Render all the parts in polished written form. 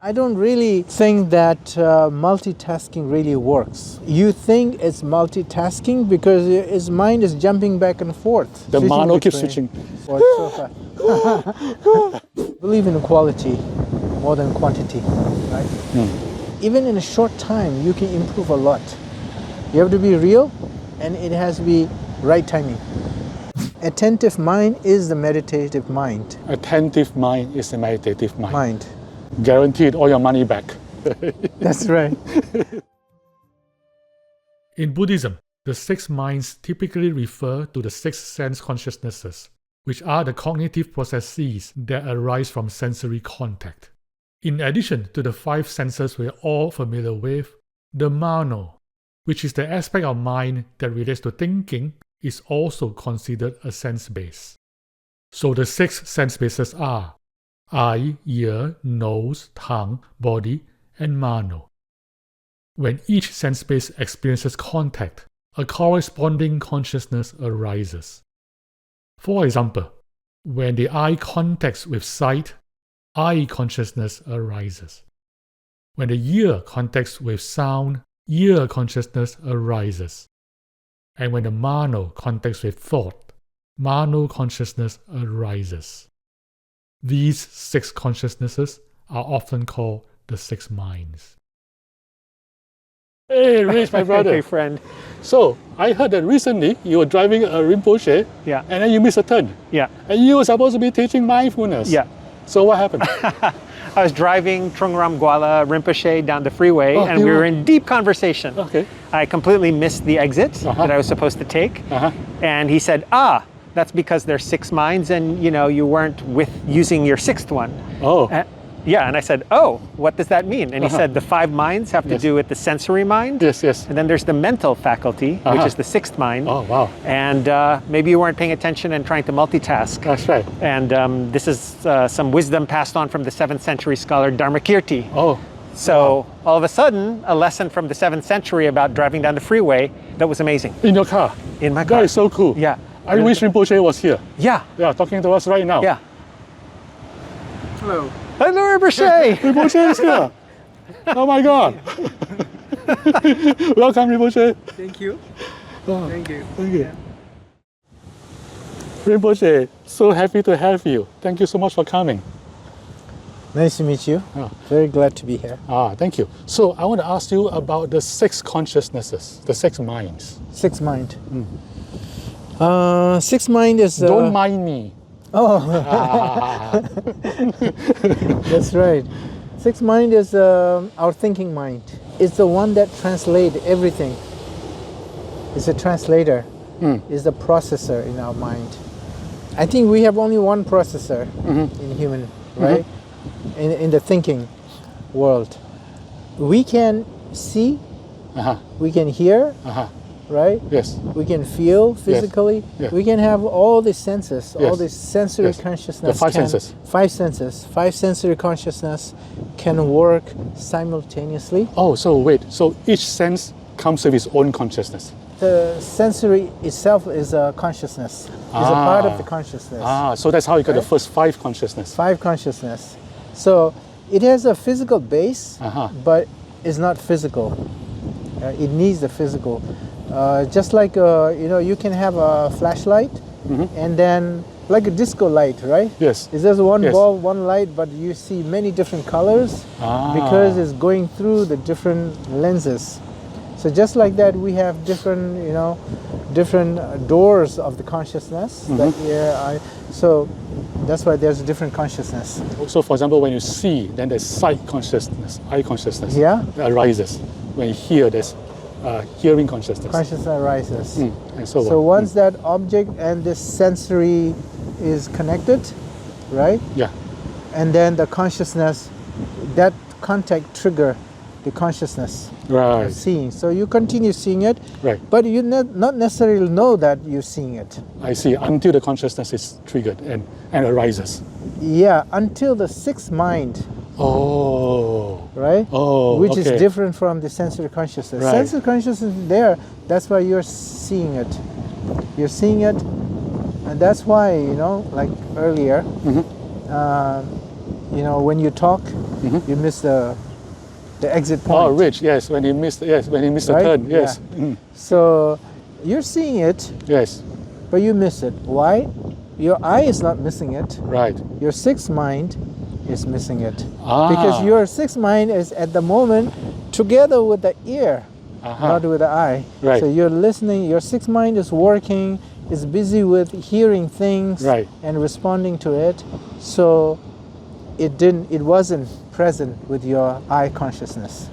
I don't really think that multitasking really works. You think it's multitasking because his mind is jumping back and forth. The Mano keeps switching. Believe in quality more than quantity, right? Even in a short time, you can improve a lot. You have to be real, and it has to be right timing. Attentive mind is the meditative mind. Attentive mind is the meditative mind. Guaranteed all your money back. That's right. In Buddhism, the six minds typically refer to the six sense consciousnesses, which are the cognitive processes that arise from sensory contact. In addition to the five senses we're all familiar with, the Mano, which is the aspect of mind that relates to thinking, is also considered a sense base. So the six sense bases are eye, ear, nose, tongue, body, and Mano. When each sense base experiences contact, a corresponding consciousness arises. For example, when the eye contacts with sight, eye consciousness arises. When the ear contacts with sound, ear consciousness arises. And when the Mano contacts with thought, Mano consciousness arises. These six consciousnesses are often called the six minds. Hey, Rich, my brother. Hey, friend. So, I heard that recently you were driving a Rinpoche, Yeah. and then you missed a turn. Yeah. And you were supposed to be teaching mindfulness. Yeah. So what happened? I was driving Trungram Gyalwa Rinpoche down the freeway, and we were in deep conversation. Okay. I completely missed the exit that I was supposed to take. And he said, that's because there's six minds and you weren't using your sixth one. Oh. Yeah, and I said, what does that mean? And he said the five minds have to do with the sensory mind. Yes, yes. And then there's the mental faculty, which is the sixth mind. Oh, wow. And maybe you weren't paying attention and trying to multitask. That's right. And this is some wisdom passed on from the 7th century scholar Dharmakirti. Oh. So all of a sudden, a lesson from the 7th century about driving down the freeway, that was amazing. In your car? In my car. That is so cool. Yeah. I wish Rinpoche was here. Yeah. Yeah, talking to us right now. Yeah. Hello. Hello, Rinpoche. Rinpoche is here. Oh my God. Welcome, Rinpoche. Thank you. Oh, Thank you. thank you. Rinpoche, so happy to have you. Thank you so much for coming. Nice to meet you. Oh. Very glad to be here. Thank you. So I want to ask you about the six consciousnesses, the six minds. Six mind. Six mind is... Don't mind me. Oh, that's right. Six mind is our thinking mind. It's the one that translates everything. It's a translator. It's the processor in our mind. I think we have only one processor in human, right? In the thinking world. We can see, we can hear, right? Yes. We can feel physically. Yes. We can have all the senses, all Yes. the sensory Yes. consciousness. The five senses. Five senses. Five sensory consciousness can work simultaneously. Oh, so wait. So each sense comes with its own consciousness. The sensory itself is a consciousness. It's a part of the consciousness. So that's how you got the Right? first five consciousness. Five consciousness. So it has a physical base, but it's not physical. It needs the physical. Just like you can have a flashlight, and then like a disco light, right? Yes. It's just one Yes. bulb, one light, but you see many different colors because it's going through the different lenses. So just like that, we have different, different doors of the consciousness. So that's why there's a different consciousness. So for example, when you see, then there's sight consciousness, eye consciousness Yeah. that arises. When you hear, there's hearing consciousness. Consciousness arises. And so on. So once that object and this sensory is connected, right? Yeah. And then the consciousness, that contact trigger the consciousness Right. of seeing. So you continue seeing it, Right. but you not necessarily know that you're seeing it. I see. Until the consciousness is triggered and arises. Yeah, until the sixth mind, Oh. right? Oh. Which okay. is different from the sensory consciousness. Right. Sensory consciousness is there. That's why you're seeing it. You're seeing it, and that's why like earlier, when you talk, You miss the exit point. Oh, Rich, yes, when he missed the Right? turn, yes. Yeah. So you're seeing it, Yes, but you miss it. Why? Your eye is not missing it. right. Your sixth mind is missing it. Ah. Because your sixth mind is at the moment together with the ear, not with the eye. Right. So you're listening, your sixth mind is working, is busy with hearing things Right. and responding to it. So it wasn't present with your eye consciousness.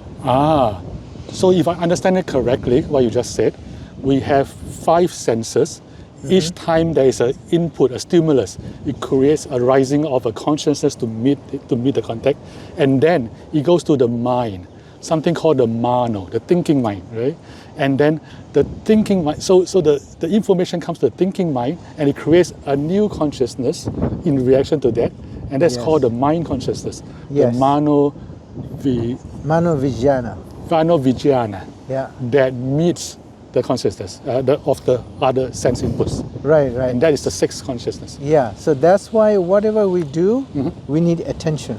So if I understand it correctly, what you just said, we have 5 senses. Each time there is an input, a stimulus, it creates a rising of a consciousness to meet the contact, and then it goes to the mind, something called the mano, the thinking mind, right? And then the thinking mind, so the information comes to the thinking mind, and it creates a new consciousness in reaction to that, and that's called the mind consciousness, Yes. the Mano-vijñāna. Mano-vijñāna, Yeah. that meets the consciousness of the other sense inputs. Right, right. And that is the 6th consciousness. Yeah. So that's why whatever we do, we need attention.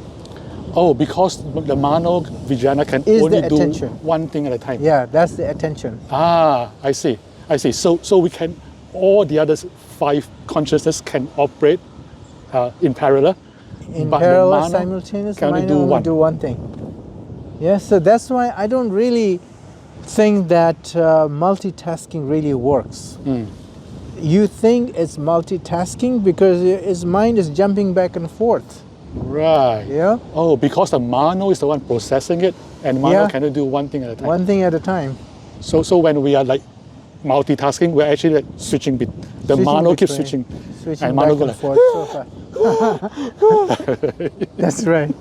Oh, because the Mano-vijñāna can Is only the do attention. one thing at a time. Yeah, that's the attention. I see. So we can, all the other 5 consciousness can operate in parallel. In but the parallel, Mano simultaneous, can only mind do only one. do one thing. Yeah, so that's why I don't really think that multitasking really works. You think it's multitasking because his mind is jumping back and forth. Right. Yeah, Oh, because the Mano is the one processing it, and Mano Yeah. can only do one thing at a time. one thing at a time. So when we are like multitasking, we're actually like switching. The Switching Mano keeps between- switching. Switching Mano back go and like, forth so far. That's right.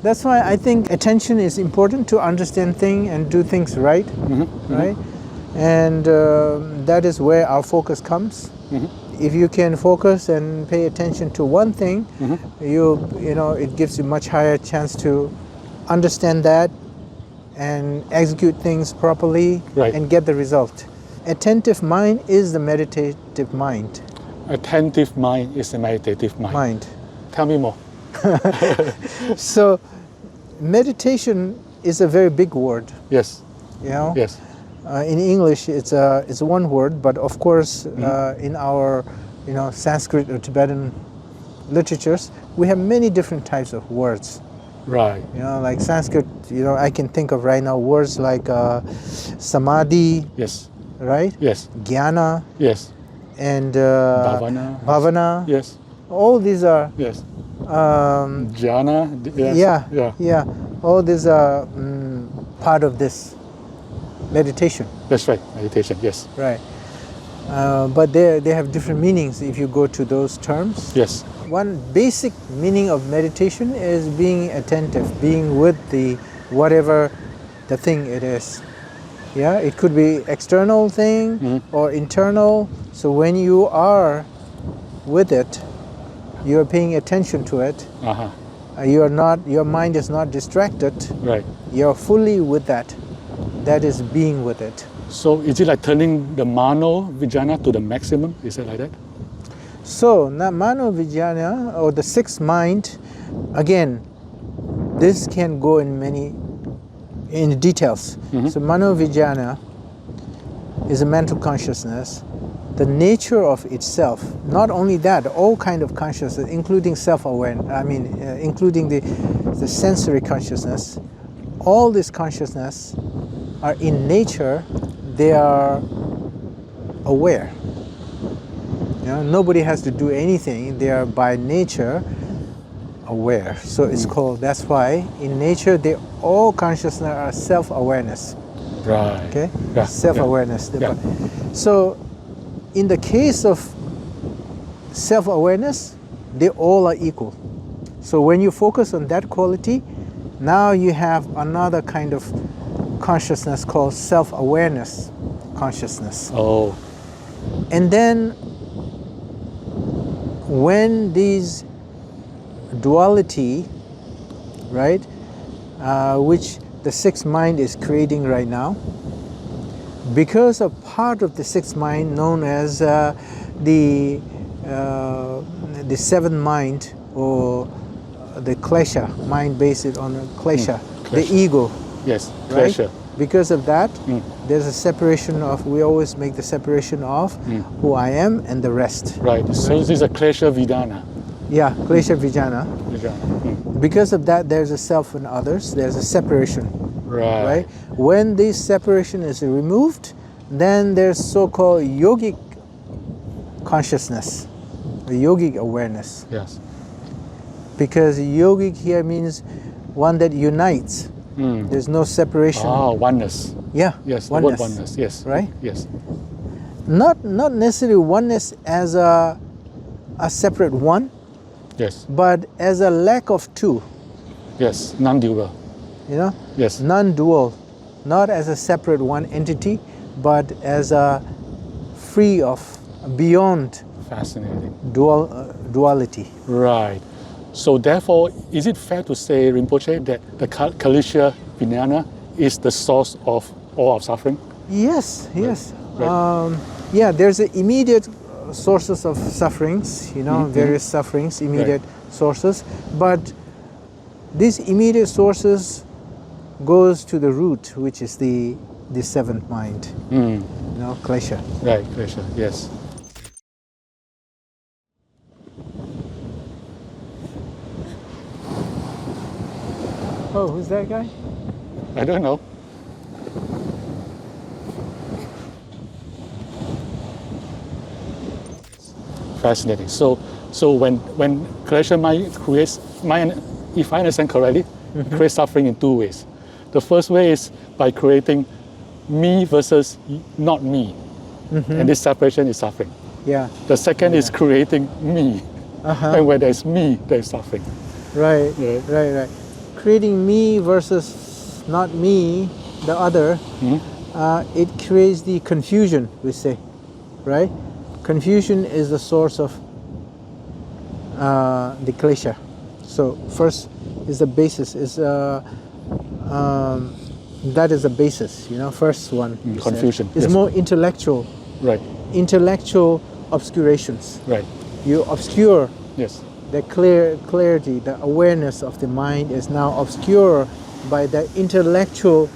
That's why I think attention is important to understand things and do things right, right? And that is where our focus comes. If you can focus and pay attention to one thing, you know it gives you much higher chance to understand that and execute things properly Right. and get the result. Attentive mind is the meditative mind. Attentive mind is a meditative mind. Tell me more. So meditation is a very big word, Yes. you know. Yes. In English, it's one word, but of course, in our Sanskrit or Tibetan literatures, we have many different types of words. Right. Like Sanskrit, I can think of right now words like samadhi, Yes. right? Yes. Jnana, Yes. and Bhavana. bhavana. Yes. All these are Yes. Jhana. Yes. yeah, Yeah. all these are part of this meditation. That's right. Meditation. Yes. Right. But they have different meanings if you go to those terms. Yes. One basic meaning of meditation is being attentive, being with the whatever the thing it is. Yeah, it could be external thing or internal. So when you are with it, you are paying attention to it. Your mind is not distracted. Right. You're fully with that. That is being with it. So is it like turning the Mano-vijñāna to the maximum? Is it like that? So, Mano-vijñāna, or the 6th mind, again, this can go in details. So, Mano-vijñāna is a mental consciousness, the nature of itself. Not only that, all kind of consciousness, including self-awareness, including the sensory consciousness. All this consciousness are in nature, they are aware. Nobody has to do anything. They are by nature aware. So it's called, that's why in nature, all consciousness are self-awareness. Right. Okay? Yeah. Self-awareness. Yeah. So in the case of self-awareness, they all are equal. So when you focus on that quality, now you have another kind of consciousness called self-awareness consciousness. Oh. And then when these duality, right, which the 6th mind is creating right now, because of part of the 6th mind known as the 7th mind, or the Kleśa, mind based on the Kleśa, the Kleśa. ego, Yes, right? Kleśa. Because of that, there's a separation of, we always make the separation of who I am and the rest. Right. So this is a Kleśa-vijñāna. Yeah, Kleśa-vijñāna. Vijñāna. Because of that, there's a self and others, there's a separation, Right. right? When this separation is removed, then there's so-called yogic consciousness, the yogic awareness. Yes. Because yogic here means one that unites. There's no separation. Ah, oneness. Yeah. Yes, oneness. the word oneness. Yes. Right? Yes. Not necessarily oneness as a separate one, Yes. but as a lack of two. Yes. Non-dual. You know? Yes. Non-dual. Not as a separate one entity, but as a free of, beyond Fascinating. duality. Right. So therefore, is it fair to say, Rinpoche, that the Kleśa-vijñāna is the source of all our suffering? Yes, yes. Right. Yeah, there's the immediate sources of sufferings, you know, various sufferings, immediate sources. But these immediate sources goes to the root, which is the seventh mind, you know, Kleśa. Right, Kleśa, yes. Oh, who's that guy? I don't know. Fascinating. So when Kleśa mind creates mind, if I understand correctly, creates suffering in two ways. The first way is by creating me versus not me, and this separation is suffering. Yeah. The second is creating me, and when there's me, there's suffering. Right, Yeah. right. Creating me versus not me, the other, it creates the confusion, we say, right? Confusion is the source of the Kleśa. So first is the basis, that is the basis, you know, first one. you said. Confusion, It's yes. more intellectual, Right, intellectual obscurations. right, You obscure yes, the clarity, the awareness of the mind is now obscured by the intellectual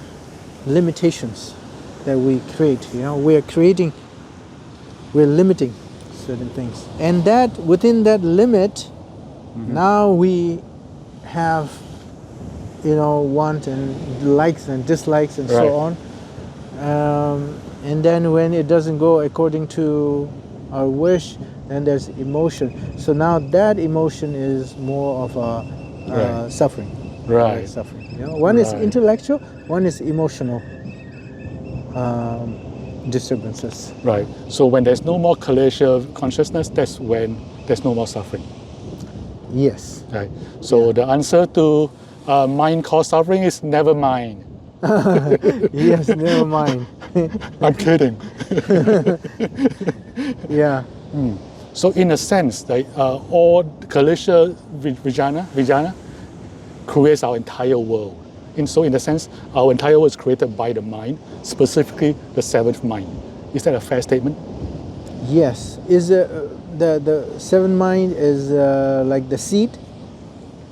limitations that we create. You know, we're limiting certain things. And that within that limit, now we have, you know, want and likes and dislikes and Right. so on. And then when it doesn't go according to our wish, then there's emotion. So now that emotion is more of a Right. suffering. right, Suffering. You know, one is Right. intellectual, one is emotional disturbances. right. So when there's no more Kleśa consciousness, that's when there's no more suffering. Yes. Right. So the answer to mind caused suffering is never mind. Yes, never mind. I'm kidding. Yeah. So in a sense, like, all Kleśa-vijñāna creates our entire world. So in a sense, our entire world is created by the mind, specifically the seventh mind. Is that a fair statement? Yes. Is the seven mind is like the seat,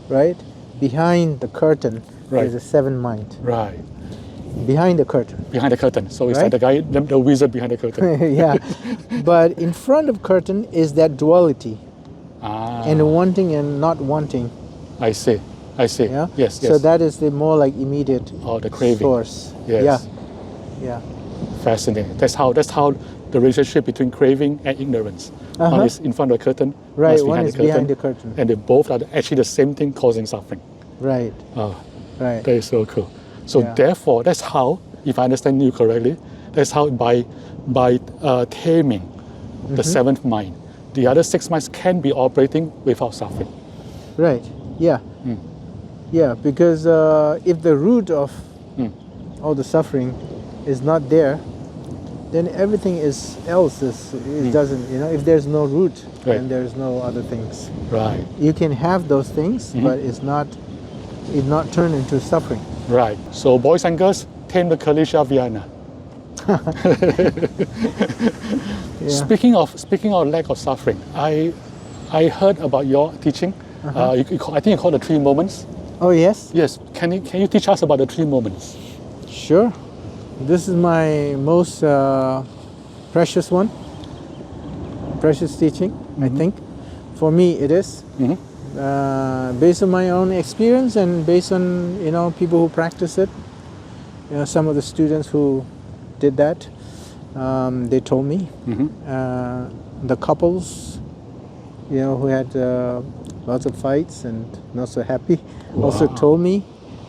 right? Behind the curtain Right. is the seven mind. Right. Behind the curtain. Behind the curtain. So it's Right. like the guy, the wizard behind the curtain. Yeah. But in front of curtain is that duality and wanting and not wanting. I see. Yeah. Yes, yes. So that is the more like immediate the craving. source. Yes. Yeah. Fascinating. That's how the relationship between craving and ignorance. One is in front of the curtain, Right. one One is is behind the curtain. and they both are actually the same thing causing suffering. Right. Oh, Right. that is so cool. So Yeah. therefore, that's how, if I understand you correctly, that's how by taming the seventh mind, the other six minds can be operating without suffering. Right. Yeah. Yeah. Because if the root of all the suffering is not there, then everything else doesn't. You know, if there's no root, Right. then there's no other things. Right. You can have those things, but it not turn into suffering. Right. So boys and girls, tame the Kleśa-vijñāna. Yeah. Speaking of lack of suffering, I heard about your teaching I think you call the 3 moments. Oh, yes? Yes. Can you teach us about the 3 moments? Sure. This is my most precious one. Precious teaching, I think. For me, it is. Based on my own experience and based on people who practice it. Some of the students who did that, they told me. The couples, who had lots of fights and not so happy, also told me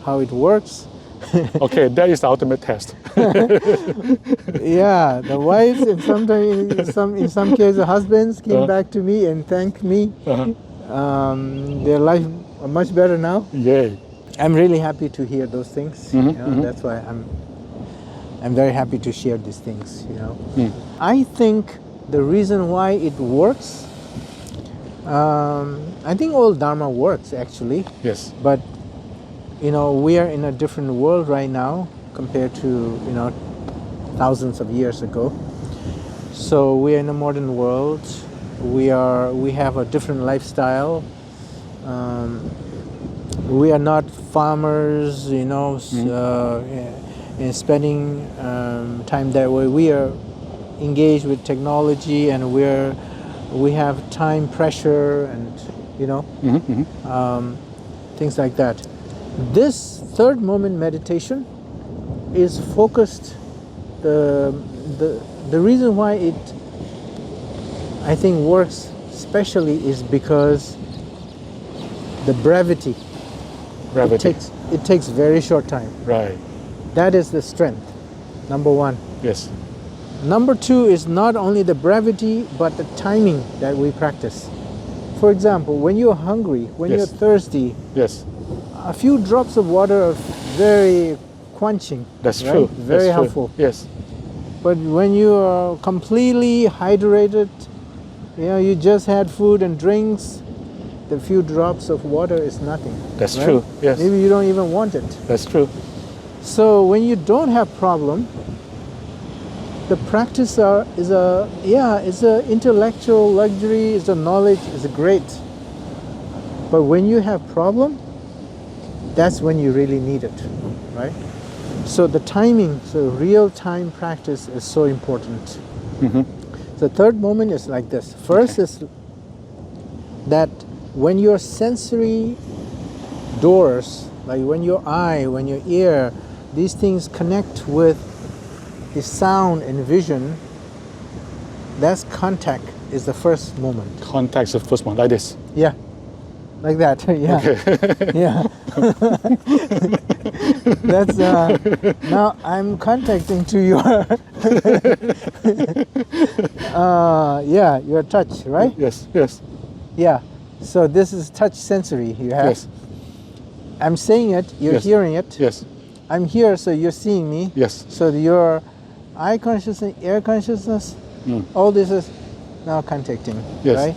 how it works. Okay, that is the ultimate test. Yeah, the wives and sometimes in some cases the husbands came back to me and thanked me. Their life are much better now. Yay. I'm really happy to hear those things. That's why I'm very happy to share these things. I think the reason why it works, I think all Dharma works actually. Yes. But we are in a different world right now compared to thousands of years ago. So we are in a modern world. We have a different lifestyle. We are not farmers, spending time that way. We are engaged with technology, and we have time pressure, and things like that. This third moment meditation is focused. The reason why it, I think, works specially is because the brevity. It takes very short time. Right. That is the strength, number one. Yes. Number two is not only the brevity, but the timing that we practice. For example, when you're hungry, when you're thirsty, yes, a few drops of water are very quenching. That's right? true. Very That's helpful. True. Yes. But when you are completely hydrated, you just had food and drinks, the few drops of water is nothing. That's right? true. Yes. Maybe you don't even want it. That's true. So when you don't have problem, the practice is a intellectual luxury, is a knowledge, is great. But when you have problem, that's when you really need it, right? So the timing, so real time practice is so important. The third moment is like this. First is that when your sensory doors, like when your eye, when your ear, these things connect with the sound and vision, that's contact is the first moment. Contact is the first one, like this. Yeah, like that. Yeah, Okay. yeah. That's now I'm contacting to your your touch, right? Yes. Yes. Yeah. So this is touch sensory you have. Yes. I'm saying it, you're hearing it. Yes. I'm here, so you're seeing me. Yes. So your eye consciousness, ear consciousness, all this is now contacting, Yes. right?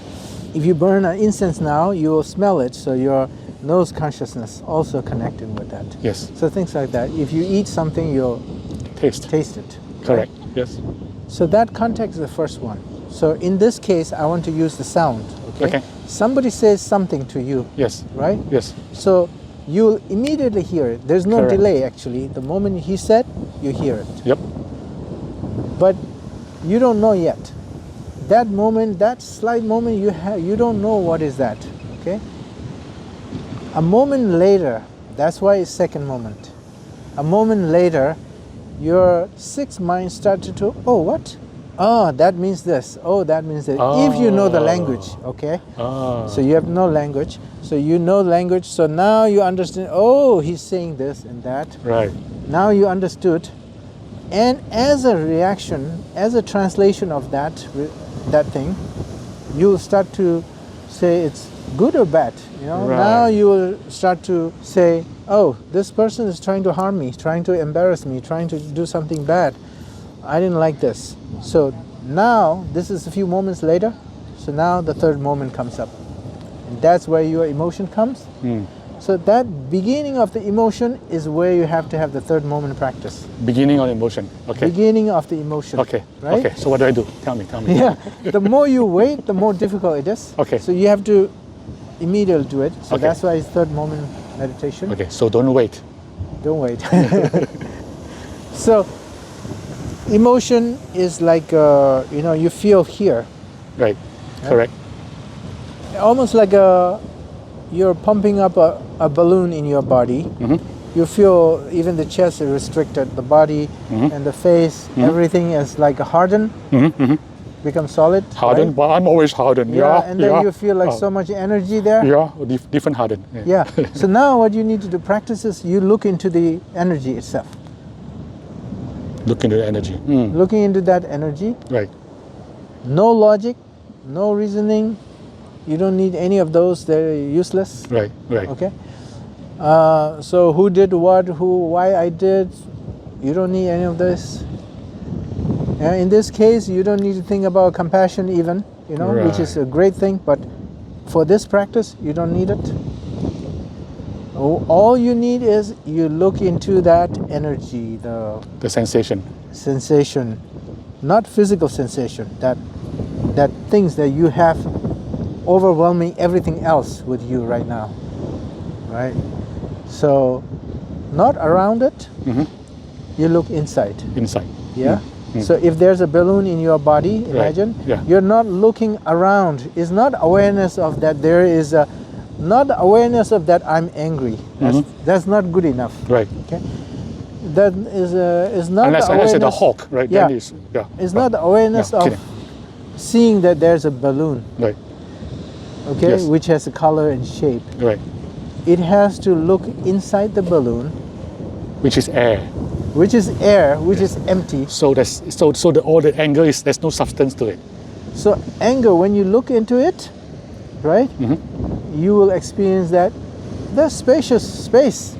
If you burn an incense now, you will smell it, so your nose consciousness also connected with that. Yes. So things like that. If you eat something, you'll Taste. taste it. Correct. right? Yes. So that contact is the first one. So in this case, I want to use the sound. Okay. Somebody says something to you. Yes. Right. Yes. So you'll immediately hear it. There's no Correct. delay actually. The moment he said, you hear it. Yep. But you don't know yet. That moment, that slight moment you don't know what is that. Okay. A moment later, that's why it's second moment. A moment later, your sixth mind started to, oh, what? Oh, that means this. Oh, that means that. If you know the language, okay? So you have no language. So you know language. So now you understand, oh, he's saying this and that. Right. Now you understood. And as a reaction, as a translation of that thing, you'll start to say it's good or bad. Right. Now you will start to say, oh, this person is trying to harm me, trying to embarrass me, trying to do something bad. I didn't like this. So now, this is a few moments later, so now the third moment comes up. And that's where your emotion comes. So that beginning of the emotion is where you have to have the third moment practice. Beginning of emotion. Okay. Beginning of the emotion. Okay. Right? Okay. So what do I do? Tell me. Yeah. The more you wait, the more difficult it is. Okay. So you have to immediately do it. So Okay. that's why it's third moment meditation. Okay, so don't wait. Don't wait. So emotion is like, you feel here. Right, correct. Almost like you're pumping up a balloon in your body. Mm-hmm. You feel even the chest is restricted, the body and the face, everything is like hardened, become solid. Hardened, right? but I'm always hardened. Yeah, and then you feel like Oh. so much energy there. Yeah, different hardened. Yeah. So now what you need to do practice is you look into the energy itself. Look into the energy. Looking into that energy, Right, no logic, no reasoning. You don't need any of those. They're useless. right. Okay. So who did what? Why I did? You don't need any of this. In this case, you don't need to think about compassion even. Which is a great thing. But for this practice, you don't need it. All you need is you look into that energy, The sensation. sensation, not physical sensation. That things that you have overwhelming everything else with you right now, right? So not around it, you look inside. Inside. Yeah. So if there's a balloon in your body, imagine Yeah. you're not looking around. It's not awareness of that. There is not awareness of that I'm angry. That's not good enough. Right. Okay. That is not Unless awareness. it's a hawk, right? Yeah. Then it's, yeah. It's not the awareness Yeah, of kidding. seeing that there's a balloon. Right, Okay, Yes. which has a color and shape. right. It has to look inside the balloon, Which is air. which is air, which is empty. So all the anger is there's no substance to it. So anger, when you look into it, right, you will experience that there's spacious space.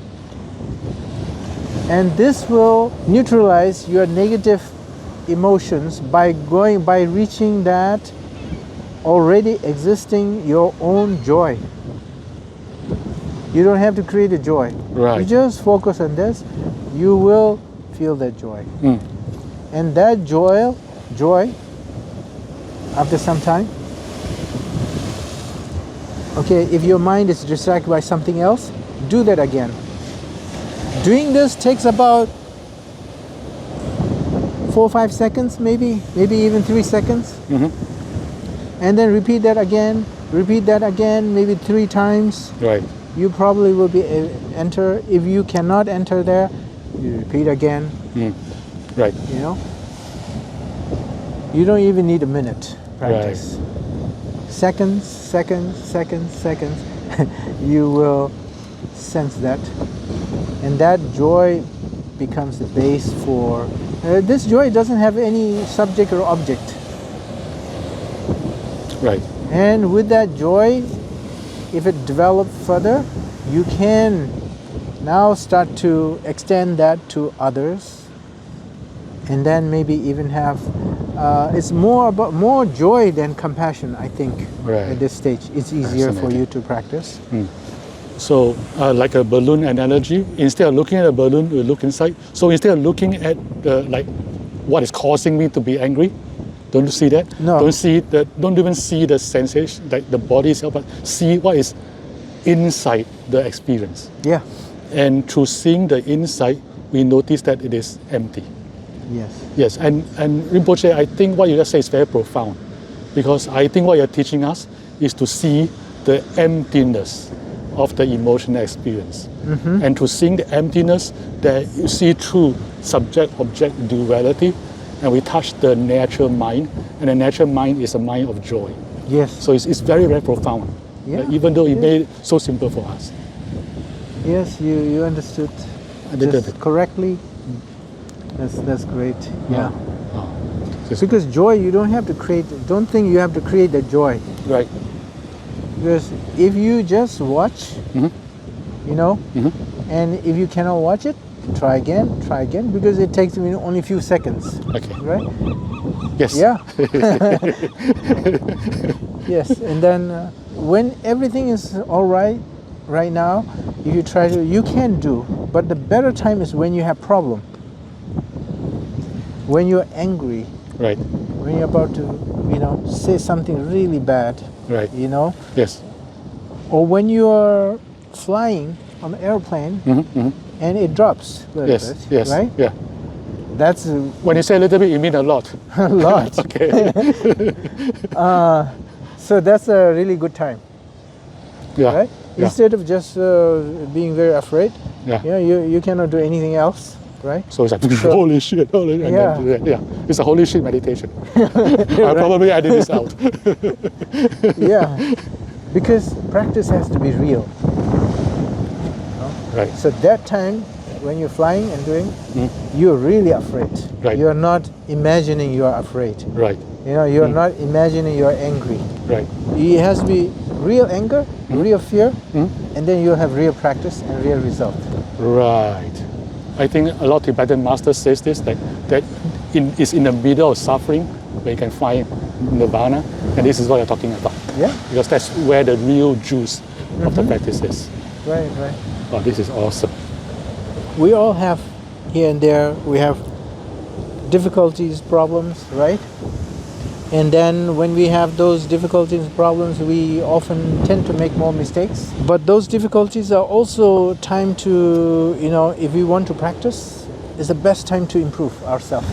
And this will neutralize your negative emotions by reaching that already existing your own joy. You don't have to create a joy. Right. You just focus on this, you will feel that joy. And that joy, after some time, okay, if your mind is distracted by something else, do that again. Doing this takes about 4 or 5 seconds, maybe even 3 seconds. And then repeat that again, maybe 3 times. Right. You probably will be enter. If you cannot enter there, you repeat again. Right. You don't even need a minute practice. Seconds, you will sense that. And that joy becomes the base for... this joy doesn't have any subject or object. Right. And with that joy, if it develops further, you can now start to extend that to others, and then maybe even have it's more joy than compassion, I think. Right. At this stage it's easier for Fascinating. you to practice. So like a balloon analogy, instead of looking at a balloon, we look inside. So instead of looking at what is causing me to be angry, don't you see that? No. Don't even see the sensation, like the body itself, but see what is inside the experience. Yeah. And through seeing the inside, we notice that it is empty. Yes. Yes, and Rinpoche, I think what you just said is very profound, because I think what you're teaching us is to see the emptiness of the emotional experience. And to seeing the emptiness that you see through subject-object duality, and we touch the natural mind, and the natural mind is a mind of joy. Yes. So it's very, very profound, Yeah. even though it made it so simple for us. Yes, you understood I did just it. correctly. That's great. Yeah. Oh. Just- Because joy, you don't have to create. Don't think you have to create the joy. Right. Because if you just watch, and if you cannot watch it, try again, because it takes only a few seconds, Okay. right? Yes. Yeah. Yes, and then when everything is all right now, if you try to, you can do, but the better time is when you have problem. When you're angry, Right. when you're about to, say something really bad, Right. you know, Yes. Or when you are flying on an airplane and it drops a little bit, yes, right? yeah. That's When you say a little bit, you mean a lot. a lot. Okay. So that's a really good time, Yeah. right? Yeah. Instead of just being very afraid, Yeah. you cannot do anything else, right? So it's like, holy shit, holy, and Yeah. then, yeah. It's a holy shit meditation. I'll probably edit this out. Yeah, because practice has to be real. Right. So that time when you're flying and doing, you're really afraid. Right. You're not imagining you are afraid. Right. You're not imagining you're angry. Right. It has to be real anger, real fear, and then you'll have real practice and real result. Right. I think a lot of Tibetan masters says this, that it's in the middle of suffering where you can find nirvana, and this is what you're talking about. Yeah. Because that's where the real juice of the practice is. Right, right. Oh, this is awesome. We all have here and there, we have difficulties, problems, right? And then when we have those difficulties and problems, we often tend to make more mistakes. But those difficulties are also time to, if we want to practice, it's the best time to improve ourselves.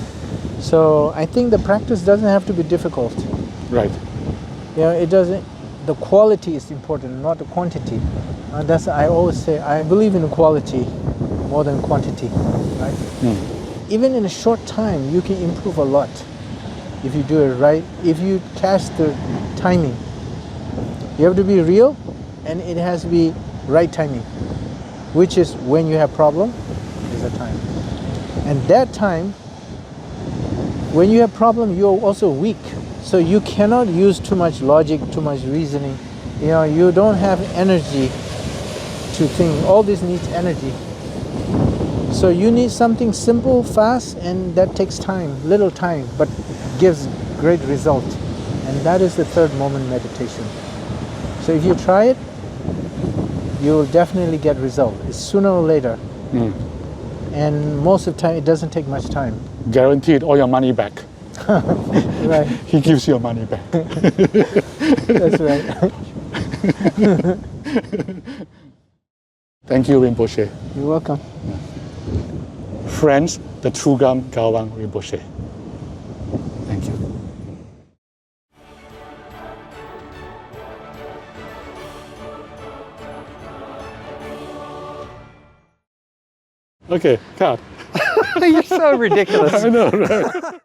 So I think the practice doesn't have to be difficult. Right. It doesn't, the quality is important, not the quantity. That's, I always say, I believe in the quality more than quantity, right? Even in a short time, you can improve a lot. If you do it right, if you catch the timing. You have to be real, and it has to be right timing, which is when you have problem, is the time. And that time, when you have problem, you're also weak. So you cannot use too much logic, too much reasoning. You don't have energy to think. All this needs energy. So you need something simple, fast, and that takes time, little time, but gives great result. And that is the third moment meditation. So if you try it, you will definitely get result. It's sooner or later. And most of the time, it doesn't take much time. Guaranteed all your money back. Right. He gives your money back. That's right. Thank you, Rinpoche. You're welcome. Friends, the Trungram Gyalwa Rinpoche. Thank you. Okay, cut. You're so ridiculous. I know, right?